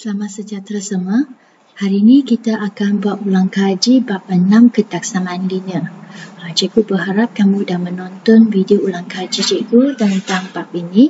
Selamat sejahtera semua. Hari ini kita akan buat ulang kaji bab 6 ketaksamaan linear. Cikgu berharap kamu dah menonton video ulang kaji cikgu tentang bab ini.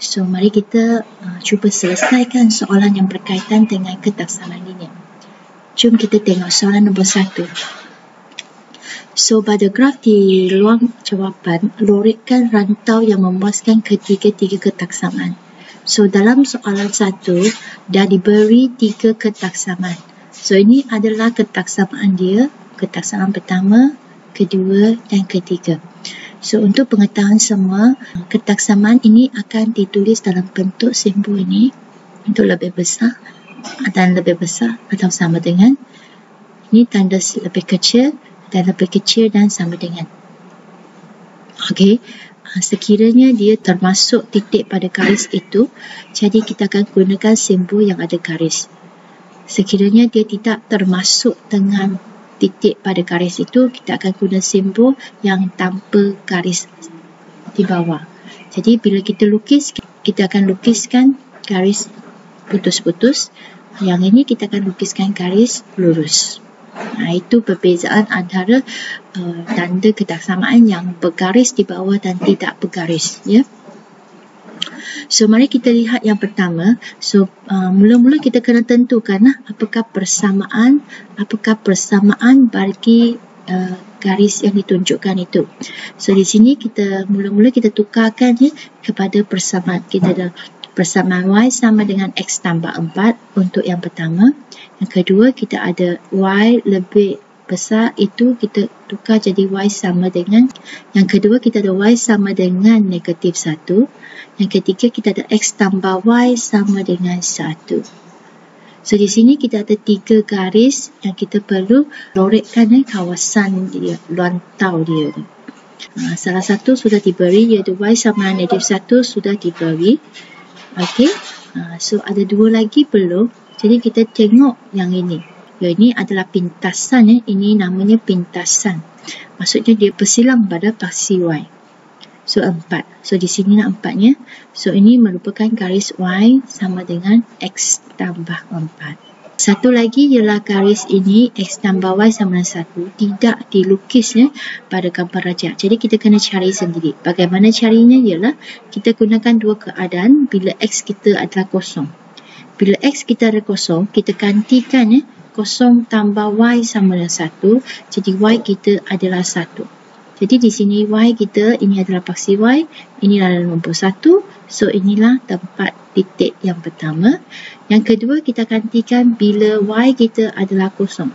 So, mari kita cuba selesaikan soalan yang berkaitan dengan ketaksamaan linear. Jom kita tengok soalan nombor 1. So, pada graf di ruang jawapan, lorikkan rantau yang memuaskan ketiga-tiga ketaksamaan. So, dalam soalan 1, dah diberi 3 ketaksamaan. So, ini adalah ketaksamaan dia, ketaksamaan pertama, kedua dan ketiga. So, untuk pengetahuan semua, ketaksamaan ini akan ditulis dalam bentuk simbol ini untuk lebih besar dan lebih besar atau sama dengan. Ini tanda lebih kecil dan lebih kecil dan sama dengan. Okey. Sekiranya dia termasuk titik pada garis itu, jadi kita akan gunakan simbol yang ada garis. Sekiranya dia tidak termasuk dengan titik pada garis itu, kita akan guna simbol yang tanpa garis di bawah. Jadi bila kita lukis, kita akan lukiskan garis putus-putus. Yang ini kita akan lukiskan garis lurus. Itu perbezaan antara tanda ketaksamaan yang bergaris di bawah dan tidak bergaris, ya. So, mari kita lihat yang pertama. So, mula-mula kita kena tentukan apakah persamaan bagi garis yang ditunjukkan itu. So, di sini kita mula-mula kita tukarkan kepada persamaan. Kita ada persamaan Y sama dengan X tambah 4 untuk yang pertama. Yang kedua, kita ada Y lebih besar, itu kita tukar jadi Y sama dengan. Yang kedua, kita ada Y sama dengan negatif 1. Yang ketiga, kita ada X tambah Y sama dengan 1. So, di sini kita ada 3 garis yang kita perlu lorikkan kawasan dia, rantau dia. Salah satu sudah diberi, iaitu Y sama negatif 1 sudah diberi. Okey, so ada 2 lagi belum. Jadi kita tengok yang ini. Ini adalah pintasan, ini namanya pintasan. Maksudnya dia bersilang pada paksi Y. So 4. So di sini 4-nya. So ini merupakan garis Y sama dengan X tambah 4. Satu lagi ialah garis ini X tambah Y sama dengan 1 tidak dilukis pada gambar rajak. Jadi kita kena cari sendiri. Bagaimana carinya ialah kita gunakan 2 keadaan bila X kita adalah kosong. Bila X kita ada kosong, kita gantikan kosong tambah Y sama dengan 1. Jadi Y kita adalah 1. Jadi di sini Y kita, ini adalah paksi Y, ini adalah nombor 1. So inilah tempat titik yang pertama. Yang kedua, kita gantikan bila Y kita adalah kosong.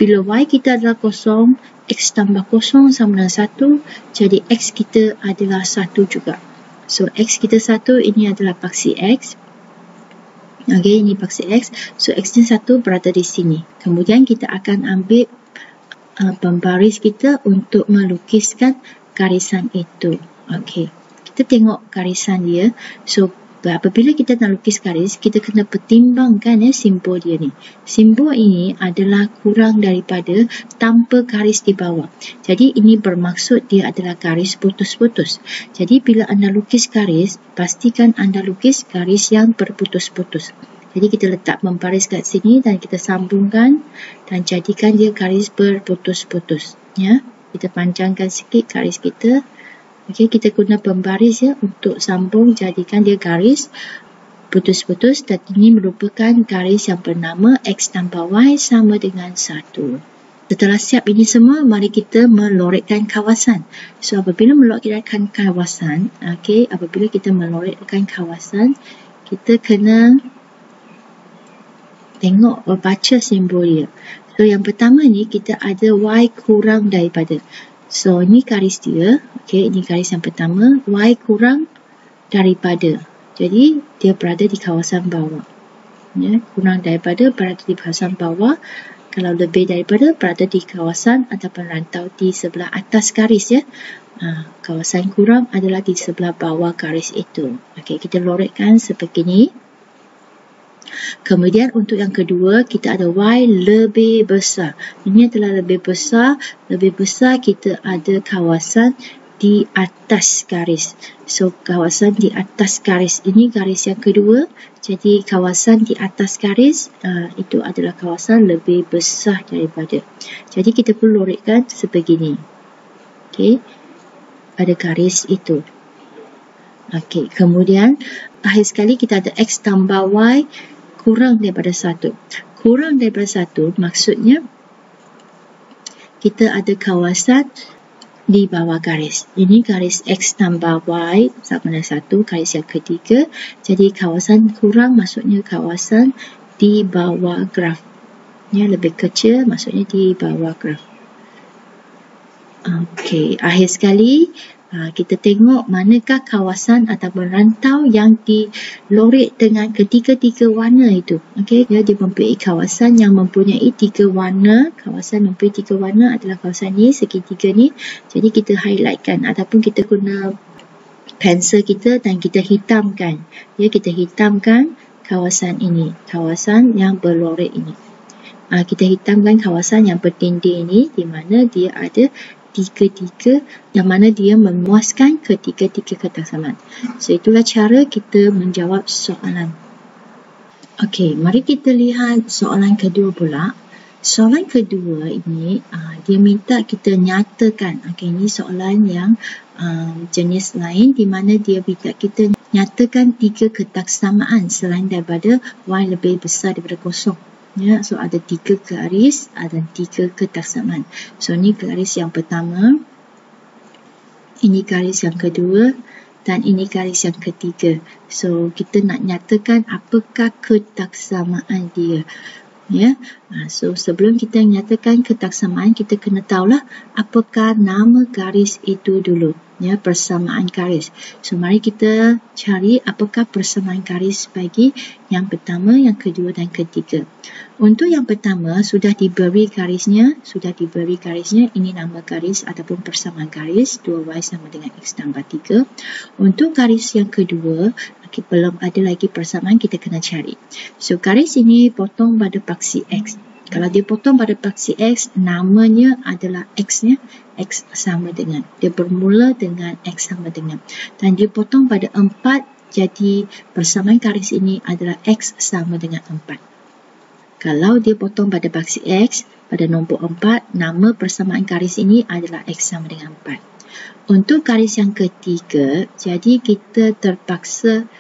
Bila Y kita adalah kosong, X tambah kosong sama dengan 1. Jadi X kita adalah 1 juga. So X kita 1, ini adalah paksi X. Okey, ini paksi X. So X nya 1 berada di sini. Kemudian kita akan ambil pembaris kita untuk melukiskan garisan itu. Okey, kita tengok garisan dia. So, apabila kita nak lukis garis, kita kena pertimbangkan simbol dia ni. Simbol ini adalah kurang daripada tanpa garis di bawah. Jadi, ini bermaksud dia adalah garis putus-putus. Jadi, bila anda lukis garis, pastikan anda lukis garis yang berputus-putus. Jadi kita letak membaris kat sini dan kita sambungkan dan jadikan dia garis berputus-putus. Ya, kita panjangkan sikit garis kita. Okey, kita guna pembaris untuk sambung jadikan dia garis putus-putus dan ini merupakan garis yang bernama X tambah Y sama dengan 1. Setelah siap ini semua, mari kita melorikkan kawasan. So apabila melorikkan kawasan, apabila kita melorikkan kawasan, kita kena tengok, baca simbol dia. So, yang pertama ni kita ada Y kurang daripada. So, ini garis dia. Okey, ini garis yang pertama. Y kurang daripada. Jadi, dia berada di kawasan bawah. Ya, kurang daripada berada di kawasan bawah. Kalau lebih daripada berada di kawasan ataupun rantau di sebelah atas garis, ya. Kawasan kurang adalah di sebelah bawah garis itu. Okey, kita lorikkan sebegini. Kemudian untuk yang kedua, kita ada Y lebih besar. Ini adalah lebih besar. Lebih besar kita ada kawasan di atas garis. So, kawasan di atas garis ini garis yang kedua. Jadi, kawasan di atas garis itu adalah kawasan lebih besar daripada. Jadi, kita perlu lorikkan sebegini. Okey, pada garis itu. Okey, kemudian akhir sekali kita ada X tambah Y kurang daripada 1. Kurang daripada 1 maksudnya kita ada kawasan di bawah garis. Ini garis X tambah Y sama dengan 1, garis yang ketiga. Jadi kawasan kurang maksudnya kawasan di bawah graf. Ya, lebih kecil maksudnya di bawah graf. Okey, akhir sekali kita tengok manakah kawasan ataupun rantau yang dilorik dengan ketiga-tiga warna itu. Okey, dia mempunyai kawasan yang mempunyai 3 warna. Kawasan mempunyai 3 warna adalah kawasan ni, segitiga ni. Jadi kita highlightkan ataupun kita guna pensel kita dan kita hitamkan. Ya, kita hitamkan kawasan ini, kawasan yang berlorik ini. Kita hitamkan kawasan yang bertindih ini di mana dia ada tiga-tiga yang mana dia memuaskan ketiga-tiga ketaksamaan. So, itulah cara kita menjawab soalan. Okey, mari kita lihat soalan kedua pula. Soalan kedua ini, dia minta kita nyatakan. Okey, ini soalan yang jenis lain di mana dia minta kita nyatakan 3 ketaksamaan selain daripada Y lebih besar daripada kosong. Ya, so ada 3 garis, ada 3 ketaksamaan. So, ini garis yang pertama, ini garis yang kedua, dan ini garis yang ketiga. So, kita nak nyatakan apakah ketaksamaan dia. Ya, so sebelum kita nyatakan ketaksamaan, kita kena tahulah apakah nama garis itu dulu. Ya, persamaan garis. So, mari kita cari apakah persamaan garis bagi yang pertama, yang kedua dan ketiga. Untuk yang pertama, sudah diberi garisnya. Ini nama garis ataupun persamaan garis. 2Y sama dengan X tambah 3. Untuk garis yang kedua, belum ada lagi persamaan, kita kena cari. So, garis ini potong pada paksi X. Kalau dia potong pada paksi X, namanya adalah X-nya. X sama dengan. Dia bermula dengan X sama dengan. Dan dia potong pada 4, jadi persamaan garis ini adalah X sama dengan 4. Kalau dia potong pada paksi X, pada nombor 4, nama persamaan garis ini adalah X sama dengan 4. Untuk garis yang ketiga, jadi kita terpaksa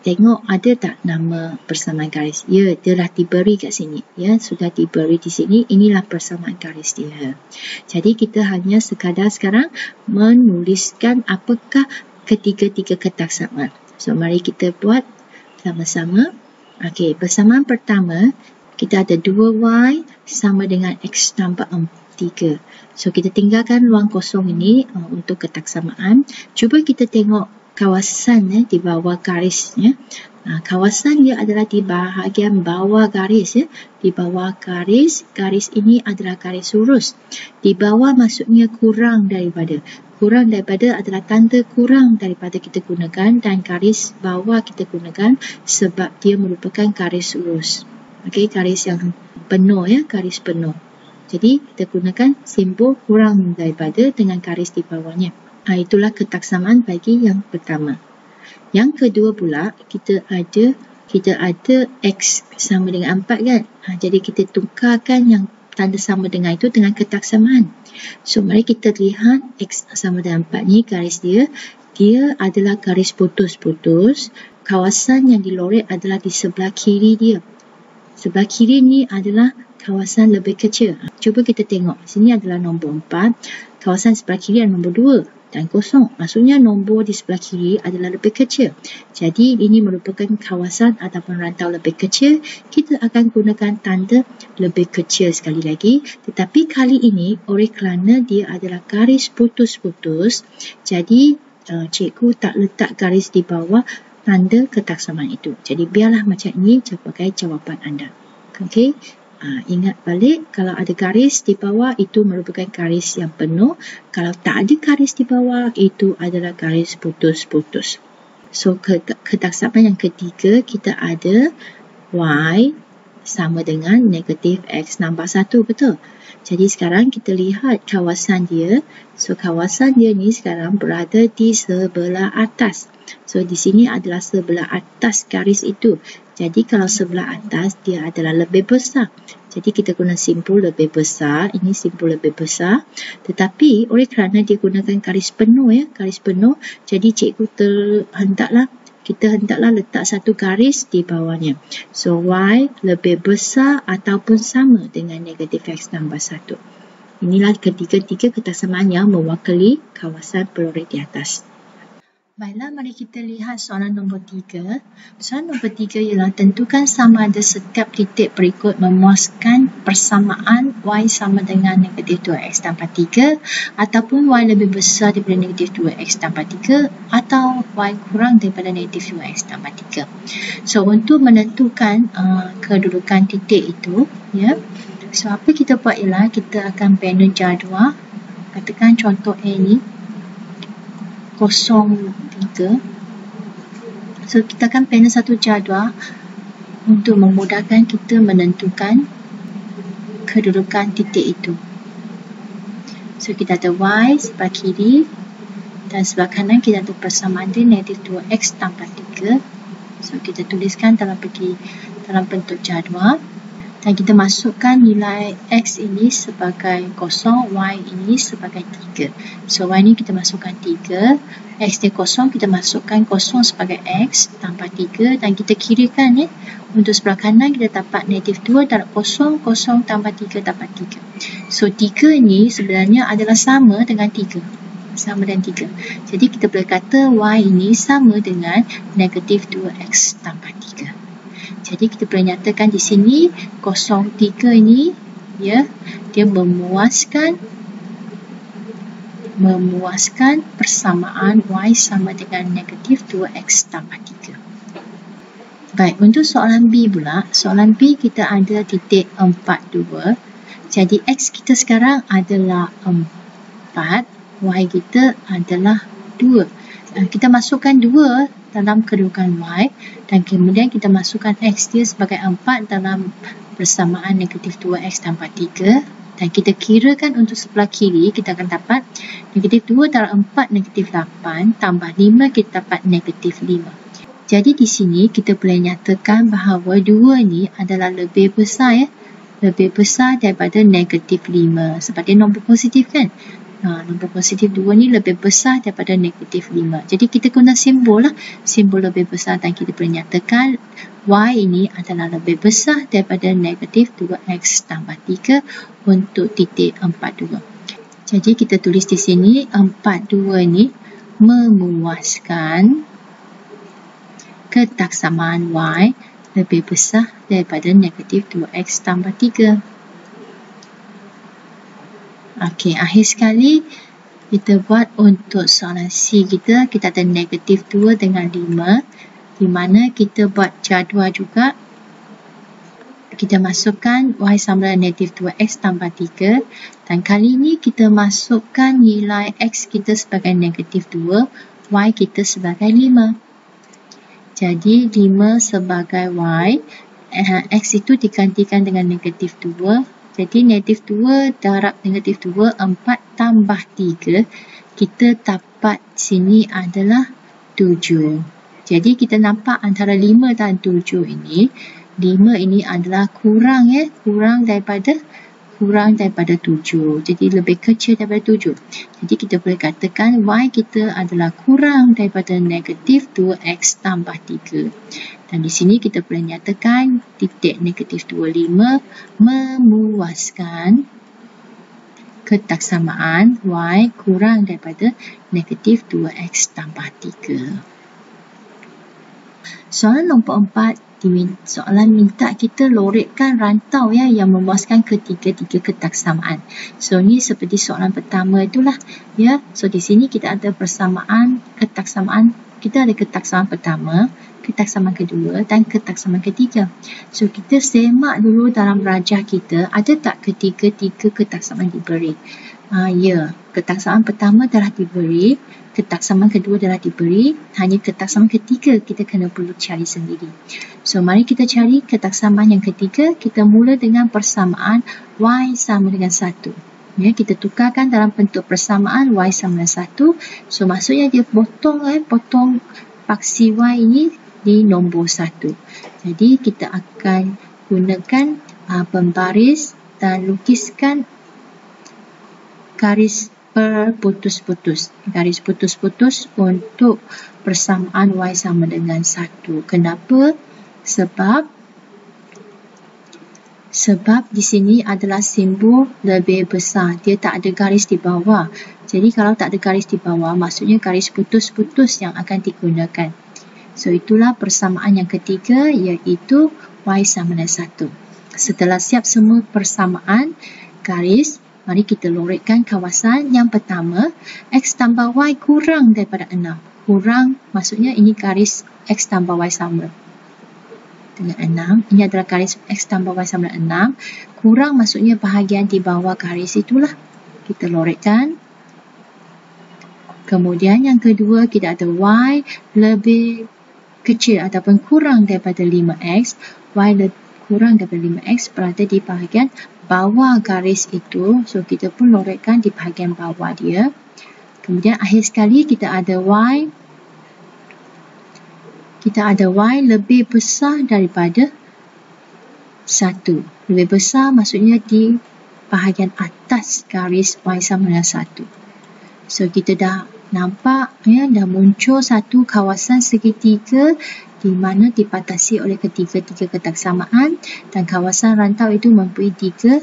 tengok ada tak nama persamaan garis. Ya, dia dah diberi kat sini. Ya, sudah diberi di sini. Inilah persamaan garis dia. Jadi kita hanya sekadar sekarang menuliskan apakah ketiga-tiga ketaksamaan. So, mari kita buat sama-sama. Okey, persamaan pertama, kita ada 2Y sama dengan X tambah 3. So, kita tinggalkan ruang kosong ini untuk ketaksamaan. Cuba kita tengok kawasan di bawah garis. Kawasan dia adalah di bahagian bawah garis. Di bawah garis, garis ini adalah garis lurus. Di bawah maksudnya kurang daripada. Kurang daripada adalah tanda kurang daripada kita gunakan, dan garis bawah kita gunakan sebab dia merupakan garis lurus. Okey, garis yang penuh, ya, garis penuh. Jadi kita gunakan simbol kurang daripada dengan garis di bawahnya. Itulah ketaksamaan bagi yang pertama. Yang kedua pula, kita ada X sama dengan 4 kan. Jadi kita tukarkan yang tanda sama dengan itu dengan ketaksamaan. So, mari kita lihat X sama dengan 4 ni garis dia. Dia adalah garis putus-putus. Kawasan yang dilorek adalah di sebelah kiri dia. Sebelah kiri ni adalah kawasan lebih kecil. Cuba kita tengok. Sini adalah nombor 4. Kawasan sebelah kiri adalah nombor 2. Dan kosong. Maksudnya nombor di sebelah kiri adalah lebih kecil. Jadi ini merupakan kawasan ataupun rantau lebih kecil. Kita akan gunakan tanda lebih kecil sekali lagi. Tetapi kali ini oleh kerana dia adalah garis putus-putus, jadi cikgu tak letak garis di bawah tanda ketaksamaan itu. Jadi biarlah macam ini sebagai jawapan anda. Okey. Ingat balik, kalau ada garis di bawah itu merupakan garis yang penuh. Kalau tak ada garis di bawah itu adalah garis putus-putus. So, ketaksamaan yang ketiga kita ada Y sama dengan negatif X tambah 1, betul? Jadi sekarang kita lihat kawasan dia. So kawasan dia ni sekarang berada di sebelah atas. So di sini adalah sebelah atas garis itu. Jadi kalau sebelah atas dia adalah lebih besar. Jadi kita guna simbol lebih besar. Ini simbol lebih besar. Tetapi oleh kerana dia gunakan garis penuh ya, garis penuh. Jadi cikgu kita hendaklah letak satu garis di bawahnya. So, Y lebih besar ataupun sama dengan negatif X tambah 1. Inilah ketiga-tiga ketaksamaan yang mewakili kawasan pelurit di atas. Baiklah, mari kita lihat soalan nombor 3. Soalan nombor 3 ialah tentukan sama ada setiap titik berikut memuaskan persamaan Y sama dengan negatif 2X tambah 3 ataupun Y lebih besar daripada negatif 2X tambah 3 atau Y kurang daripada negatif 2X tambah 3. So, untuk menentukan kedudukan titik itu, ya, so apa kita buat ialah kita akan bina jadual. Katakan contoh A ni 0,3. So, kita akan panel satu jadual untuk memudahkan kita menentukan kedudukan titik itu. So, kita ada Y sebelah kiri dan sebelah kanan kita ada persamaan dia negatif 2X tambah 3. So, kita tuliskan dalam bentuk jadual. Dan kita masukkan nilai X ini sebagai 0, Y ini sebagai 3. So, Y ini kita masukkan 3, X ni 0, kita masukkan 0 sebagai X tambah 3 dan kita kirikan ya. Untuk sebelah kanan kita dapat negatif 2 darab 0, 0 tambah 3 dapat 3. So, 3 ni sebenarnya adalah sama dengan 3. Sama dengan 3. Jadi, kita boleh kata Y ini sama dengan negatif 2X tambah 3. Jadi kita boleh nyatakan di sini 0,3 ini ya, dia memuaskan persamaan Y sama dengan negatif 2X tambah 3. Baik, untuk soalan B pula, soalan B kita ada titik 42. Jadi X kita sekarang adalah 4, Y kita adalah 2. Kita masukkan 2 dalam kedudukan Y dan kemudian kita masukkan X dia sebagai 4 dalam persamaan negatif 2X tambah 3 dan kita kirakan untuk sebelah kiri kita akan dapat negatif 2 darab 4 negatif 8 tambah 5 kita dapat negatif 5. Jadi di sini kita boleh nyatakan bahawa 2 ni adalah lebih besar ya, lebih besar daripada negatif 5 sebab dia nombor positif kan. Nombor positif 2 ni lebih besar daripada negatif 5. Jadi kita guna simbol lah. Simbol lebih besar dan kita boleh nyatakan Y ini adalah lebih besar daripada negatif 2X tambah 3 untuk titik 42. Jadi kita tulis di sini 42 ni memuaskan ketaksamaan Y lebih besar daripada negatif 2X tambah 3. Okey, akhir sekali kita buat untuk soalan C kita ada negatif 2 dengan 5 di mana kita buat jadual juga. Kita masukkan Y sama dengan negatif 2X tambah 3 dan kali ini kita masukkan nilai X kita sebagai negatif 2, Y kita sebagai 5. Jadi 5 sebagai Y, X itu digantikan dengan negatif 2. Jadi negatif 2 darab negatif 2, 4 tambah 3. Kita dapat sini adalah 7. Jadi kita nampak antara 5 dan 7 ini, 5 ini adalah kurang ya, kurang daripada 7. Jadi lebih kecil daripada 7. Jadi kita boleh katakan Y kita adalah kurang daripada negatif 2X tambah 3. Dan di sini kita boleh nyatakan titik negatif 25 memuaskan ketaksamaan Y kurang daripada negatif 2X tambah 3. Soalan nombor 4. Soalan minta kita loretkan rantau ya yang memuaskan ketiga-tiga ketaksamaan. So ni seperti soalan pertama itulah ya. So di sini kita ada persamaan ketaksamaan. Kita ada ketaksamaan pertama, ketaksamaan kedua dan ketaksamaan ketiga. So kita semak dulu dalam rajah kita ada tak ketiga-tiga ketaksamaan diberi. Ya, ketaksamaan pertama telah diberi, ketaksamaan kedua telah diberi, hanya ketaksamaan ketiga kita kena perlu cari sendiri. So, mari kita cari ketaksamaan yang ketiga. Kita mula dengan persamaan Y sama dengan 1. Ya, kita tukarkan dalam bentuk persamaan Y sama dengan 1. So, maksudnya dia potong paksi Y ini di nombor 1. Jadi, kita akan gunakan pembaris dan lukiskan garis berputus-putus. Garis putus-putus untuk persamaan Y sama dengan 1. Kenapa? Sebab di sini adalah simbol lebih besar. Dia tak ada garis di bawah. Jadi kalau tak ada garis di bawah, maksudnya garis putus-putus yang akan digunakan. So, itulah persamaan yang ketiga, iaitu Y sama dengan 1. Setelah siap semua persamaan garis, mari kita lorekkan kawasan yang pertama. X tambah Y kurang daripada 6. Kurang maksudnya ini garis X tambah Y sama dengan 6. Ini adalah garis X tambah Y sama dengan 6. Kurang maksudnya bahagian di bawah garis itulah. Kita lorekkan. Kemudian yang kedua, kita ada Y lebih kecil ataupun kurang daripada 5X. Y kurang daripada 5X berada di bahagian bawah garis itu. So, kita pun lorekkan di bahagian bawah dia. Kemudian akhir sekali kita ada Y. Kita ada Y lebih besar daripada 1. Lebih besar maksudnya di bahagian atas garis Y sama dengan 1. So, kita dah nampak, dah muncul satu kawasan segitiga di mana dipatasi oleh ketiga-tiga ketaksamaan, dan kawasan rantau itu mempunyai 3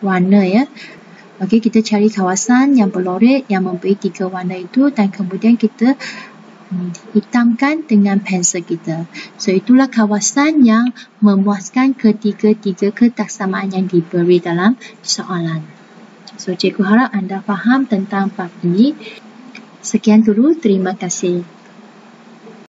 warna. Okey, kita cari kawasan yang berloret yang mempunyai 3 warna itu, dan kemudian kita hitamkan dengan pensel kita. So, itulah kawasan yang memuaskan ketiga-tiga ketaksamaan yang diberi dalam soalan. So, cikgu harap anda faham tentang bab ini. Sekian dulu, terima kasih.